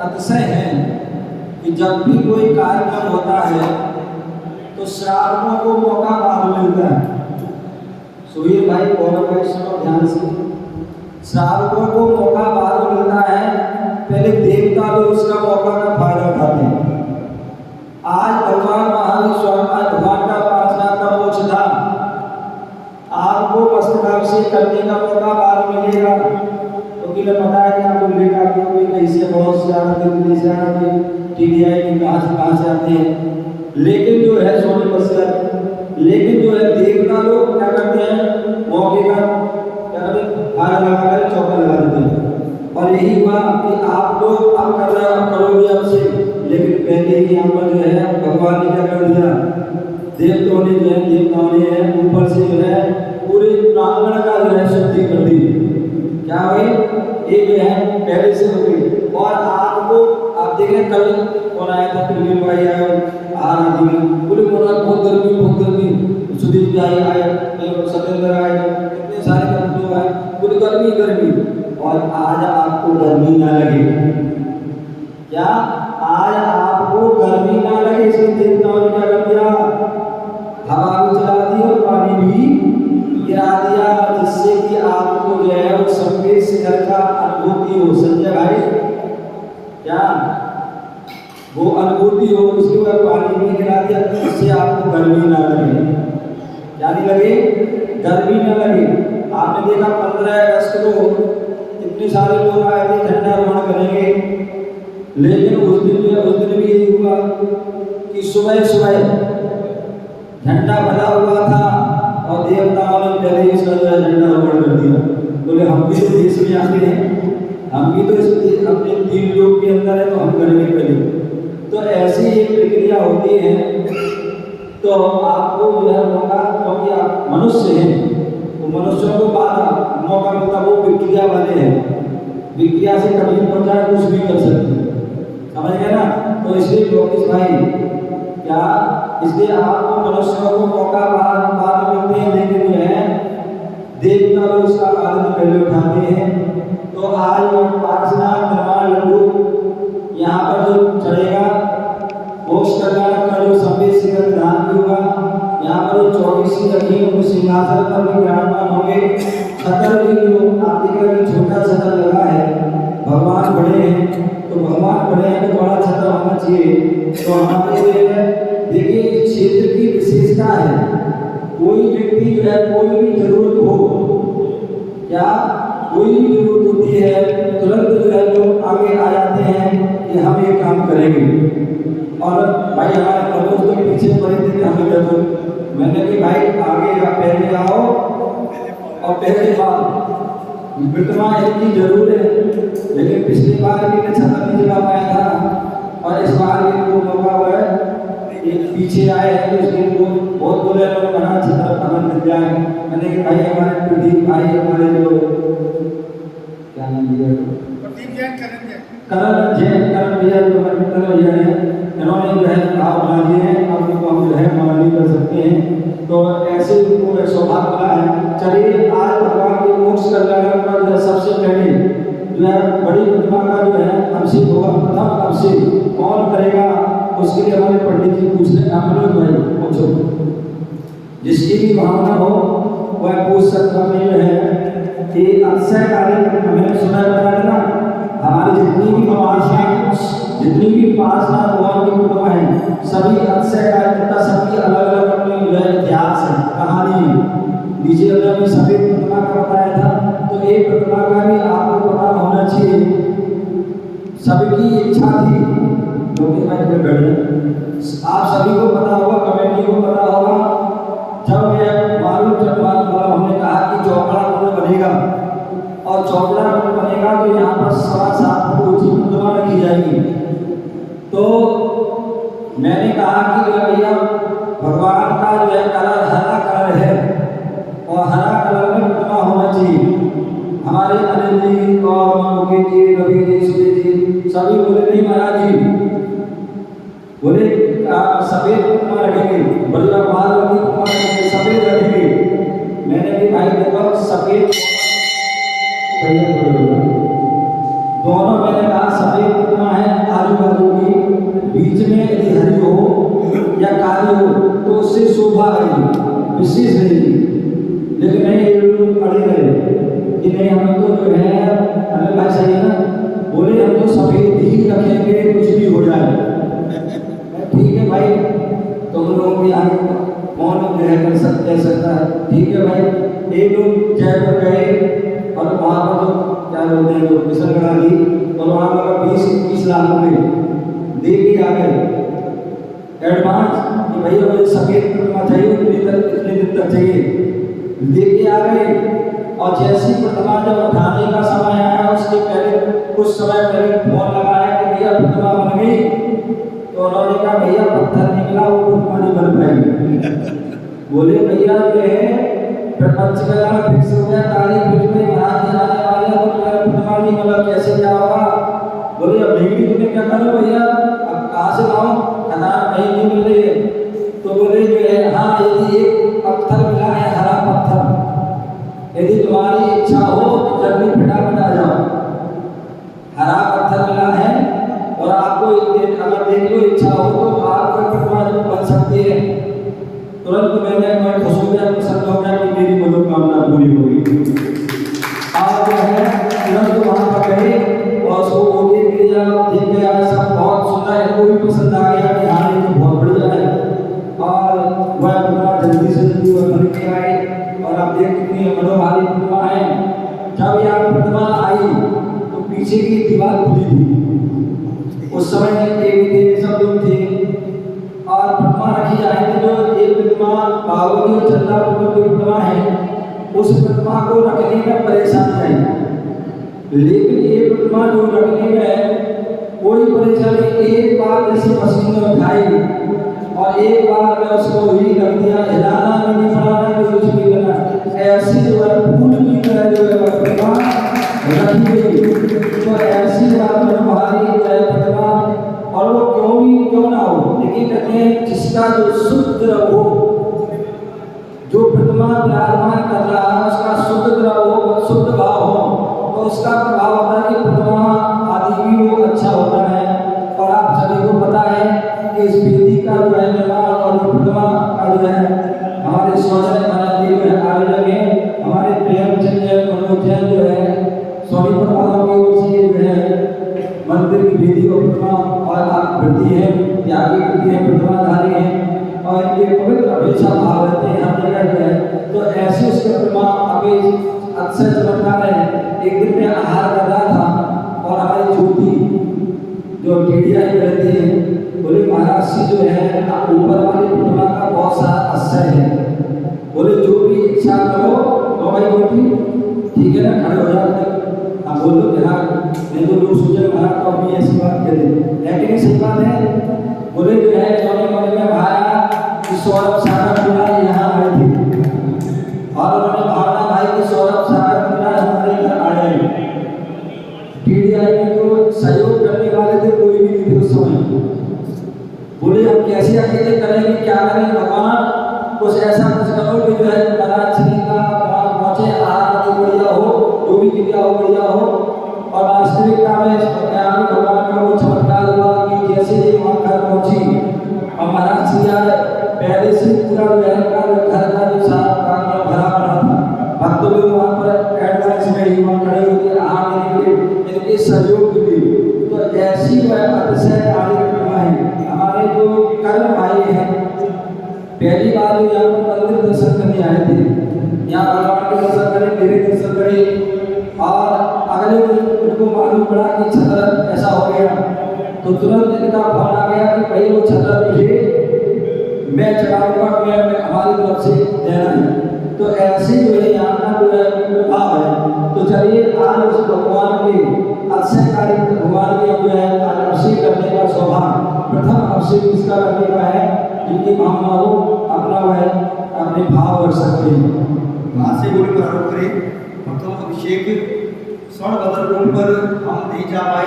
अतिशय है कि जब भी कोई कार्यक्रम होता है तो श्रावकों को मौका बाद मिलता है। सुधीर भाई गौरव भाई सुनो ध्यान से, श्रावकों को मौका बाद मिलता है, पहले देवता लोग उसका मौका का फायदा उठाते हैं। आज भगवान महावीर स्वामी, आज भगवान का उपासना का मोक्ष था, आपको वस्त्राभिषेक करने का मौका बाद मिलेगा, क्योंकि तो पता है कि आपको लेगा कि कोई कैसे बहुत से आते हैं, टीडीआई के कहाँ से आते हैं, लेकिन जो है सोने बस्तर, लेकिन जो है देवता लोग क्या करते हैं, मौके का क्या करते हैं, हार लगा कर चौका लगा देते हैं। और यही हुआ कि आप लोग अब कर रहे हो, करोगे अब से, लेकिन पहले ही यहाँ पर जो है भगवान ने क्या कर दिया, देवताओं ने जो है, देवताओं ने ऊपर से जो है पूरे प्रांगण का जो है शुद्धि कर दी। क्या हुई, ये जो है पहले से हो गई। और आपको आप देख रहे कल कौन आया था, प्रवीण भाई आया आ रहा दिन पूरे बोला बहुत गर्मी, सुधीर जी आए, सत्येंद्र आए, इतने सारे लोग आए, पूरी गर्मी। और आज आपको गर्मी ना लगे, क्या आज आपको गर्मी ना लगे, इसलिए देवताओं ने क्या कर दिया, हवा भी चला दी और पानी भी गिरा दिया, जिससे कि आपको जो है वो सफेद शिखर का अनुभूति हो। संजय भाई क्या वो अनुभूति हो, इसके ऊपर पानी भी गिरा दिया, इससे आपको गर्मी ना लगे। क्या नहीं लगे, गर्मी ना लगे। आपने देखा 15 अगस्त को इतने सारे लोग आए थे झंडारोहण करेंगे, लेकिन उस दिन भी यही हुआ कि सुबह झंडा बना हुआ था और देवताओं ने पहले ही इसका जो है झंडारोहण कर दिया। बोले हम भी तो देश में आते हैं, हम भी तो इस अपने 3 लोग के अंदर है, तो हम करेंगे पहले। तो ऐसी एक प्रक्रिया होती है। तो आपको जो है मौका, क्योंकि आप मनुष्य हैं, तो मनुष्यों को बाद मौका मिलता, वो विक्रिया वाले हैं, विक्रिया से कभी पहुंचा कुछ भी कर सकते हैं, समझ गए ना। तो इसलिए ज्योतिष भाई क्या, इसलिए आपको मनुष्यों को मौका बाद मिलते हैं, लेकिन जो है देवता लोग उसका आनंद पहले उठाते हैं। तो आज उपासना निर्माण लड्डू यहाँ पर जो चढ़ेगा, मोक्ष कल्याण का जो सफेद शिखर ध्यान भी होगा, यहाँ पर 24 लड़की सिंहासन पर भी विराजमान होंगे। छतर भी जो आप देख रहे हैं, छोटा छतर लगा है, भगवान बड़े हैं, तो भगवान बड़े हैं तो बड़ा छतर होना चाहिए। तो हमारे लिए देखिए क्षेत्र की विशेषता है, कोई व्यक्ति जो है कोई भी जरूरत हो, क्या कोई भी जरूरत होती है, तुरंत जो है लोग आगे आ जाते हैं कि हम ये काम करेंगे। और भाई हमारे मनोज तो पीछे पड़े थे कि हमें जरूर, मैंने कि भाई आगे पहले आओ और पहले बार वितमा इतनी जरूर है, लेकिन पिछली बार भी मैं छतर नहीं चला पाया था और इस बार भी वो मौका हुआ है, एक पीछे आए हैं तो इसलिए वो बहुत बोले लोग बना छतर पकड़ मिल जाए। मैंने कि भाई हमारे प्रदीप भाई, हमारे जो क्या नाम दिया, करण भैया जो हमारे भैया हैं, इन्होंने जो है भाव बना दिए हैं, अब उनको हम जो है मना नहीं कर सकते हैं। तो ऐसे उनको सौभाग्य मिला है। चलिए आज भगवान के मोक्ष कल्याण का जो है सबसे पहले जो है बड़ी प्रतिमा का जो है अभिषेक होगा, प्रथम अभिषेक कौन करेगा, उसके लिए हमारे पंडित जी पूछ रहे हैं। मनोज भाई पूछो, जिसकी भी भावना हो वह पूछ सकता है। जो है कि अक्षय कार्य मैंने सुना बताया ना, हमारी जितनी भी उपासना भगवान की प्रतिमा है, सभी अक्षय कार्य, सभी अलग अलग अपनी जो है इतिहास है, कहानी है। नीचे हमने सभी प्रतिमा का बताया था, तो एक प्रतिमा का भी आपको पता होना चाहिए। सबकी इच्छा थी, क्योंकि आप सभी को पता होगा, कमेटी को पता होगा, जब यह हमने कहा कि चौपड़ा पुल बनेगा और चौपड़ा पुल बनेगा तो यहाँ पर 7.25 फुट ऊंची प्रतिमा रखी जाएगी। तो मैंने कहा कि भैया भगवान का जो है कलर हरा कलर है और हरा कलर में प्रतिमा होना चाहिए। हमारे अनिल जी और मुकेश जी, रवि जी, सुरेश जी सभी बोले नहीं महाराज जी, बोले सफेद प्रतिमा रखेंगे, बल्ला माल रखेंगे, सफेद रखेंगे। मैंने भी भाई देखो सफेद दोनों, मैंने कहा सफेद प्रतिमा है विशेष रहेगी। लेकिन नहीं, ये लोग अड़े रहे कि नहीं, हम तो जो है अनिल भाई सही है ना, बोले हम तो सफेद ही रखेंगे, कुछ भी हो जाए। ठीक है भाई, तुम लोगों की आगे कौन जो है कह सकता है। ठीक है भाई, एक लोग जयपुर गए और वहाँ पर जो क्या बोलते हैं, जो किशनगढ़ आदि, और वहाँ पर 20-21 लाख रुपये दे के आ गए एडवांस कि भैया मुझे सफेद प्रतिमा चाहिए, इतने दिन तक चाहिए, लेके आ गए। और जैसी प्रतिमा जब उठाने का समय आया, उसके पहले कुछ समय पहले फोन लगाया कि भैया प्रतिमा बन गई, तो उन्होंने कहा भैया पत्थर निकला, वो प्रतिमा नहीं बन पाई। बोले भैया ये प्रपंच का फिक्स हो गया, तारीख फिक्स हुई, महाराज जी आने वाले, और प्रतिमा नहीं बना, कैसे क्या होगा। बोले अब नहीं, तुम्हें क्या करो भैया, अब कहाँ से लाऊं, खदान कहीं नहीं मिल रही है। तो बोले जो है हाँ, यदि एक पत्थर मिला है, हरा पत्थर, यदि तुम्हारी इच्छा हो तो जल्दी फटाफट आ जाओ। हरा पत्थर मिला है और आपको अगर देख लो इच्छा हो तो आपका प्रतिमा बन सकती है। तुरंत मैं खुश हो गया, प्रसन्न हो गया कि मेरी मनोकामना पूरी हो गई। आप जो है तुरंत वहाँ पर गए और उसको बोले क्रिया देख के आए, सब बहुत सुंदर है, इनको भी पसंद आ गया कि हाँ ये तो बहुत बढ़िया है। और वह प्रतिमा जल्दी से जल्दी वह बन के आए, और आप देख कितनी मनोहारी प्रतिमा है। जब यह प्रतिमा आई तो पीछे की दीवार खुली थी, उस समय देवी सब लोग थे, और प्रतिमा रखी जाए थी। जो एक प्रतिमा बाबूजी और चंद्रापुर की प्रतिमा है, उस प्रतिमा को रखने में परेशानी आई। लेकिन ये प्रतिमा जो रखने में कोई परेशानी, एक बार जैसे मशीन में उठाई और एक बार में उसको ही रख दिया, हिलाना भी नहीं, फलाना भी कुछ नहीं करना, ऐसी जो है फूल की तरह जो है प्रतिमा रखी गई। तो ऐसी मनोहारी प्रतिमा, और वो क्यों ना हो, लेकिन कहते हैं जिसका जो शुद्ध हो, जो प्रतिमा विराजमान कर रहा है उसका शुद्ध द्रव हो, शुद्ध भाव हो, तो उसका प्रभाव होता है कि प्रतिमा आदि भी वो अच्छा होता है। और आप सभी को पता है कि इस वेदी का जो है निर्माण और प्रतिमा का जो है हमारे सोचने वाले जो है आयोजक है हमारे प्रेमचंद मनोज जैन जो है सोनीपत वालों की ओर से जो है मंदिर की वेदी और प्रतिमा और आकृति है, त्यागी कृति है, प्रतिमाधारी है, और इनके पवित्र अपेक्षा भाव रहते हैं हर जगह जो है। तो ऐसी उसकी प्रतिमा अभी अक्सर चमत्कार है। एक दिन में आहार कर रहा था और हमारी ज्योति जो टीडिया रहती है, बोले महाराज जी जो है ऊपर वाली प्रतिमा का बहुत सारा आश्चर्य है, बोले जो भी इच्छा करो तो भाई ज्योति ठीक है ना, खड़े हो जाओ। अब बोलो कि हाँ, नहीं तो लोग सोचे महाराज तो अपनी ऐसी बात कह दे, लेकिन सही बात है। बोले जो है जोने मन में भाया कि सौरभ सागर बिना यहाँ आए थे, और उन्होंने भावना भाई कि सौरभ सागर बिना हमारे घर आए। टीडीआई में जो सहयोग करने वाले थे कोई भी नहीं थे उस समय। बोले हम कैसे अकेले करेंगे, क्या करें भगवान, कुछ ऐसा कुछ करो कि जो है महाराज श्री का पहुंचे, आहार आदि बढ़िया हो, जो भी क्रिया हो बढ़िया हो। और वास्तविकता में भगवान का वो चमत्कार हुआ कि जैसे ही वहाँ घर पहुंची और महाराज श्री आए, पहले से पूरा घर का जो सारा काम भरा पड़ा था, भक्त लोग वहाँ पर एडवांस में ही वहाँ खड़े होकर आहार लेने के लिए इनके सहयोग के लिए। तो ऐसी वह अतिशयकारी प्रतिमा है। हमारे जो कर्म भाई हैं, पहली बार जो यहाँ पर मंदिर दर्शन करने आए थे, यहाँ भगवान के दर्शन करें, मेरे दर्शन करें, और अगले दिन उनको मालूम पड़ा कि छतर ऐसा हो गया, तो तुरंत इनका फोन आ गया कि भाई वो छतर मुझे मैं चढ़ाऊंगा, मैं हमारी तरफ से देना है। तो ऐसे जो है यहाँ का जो है प्रभाव है। तो चलिए आज उस भगवान के अतिशयकारी भगवान के जो है आज अभिषेक करने का सौभाग्य, प्रथम अभिषेक इसका करने का है, जिनकी भावना हो अपना वह अपने भाव रख सकते हैं। वहाँ से गोली प्रारंभ करें, प्रथम अभिषेक स्वर्ण बदल पर हम नहीं जा पाए।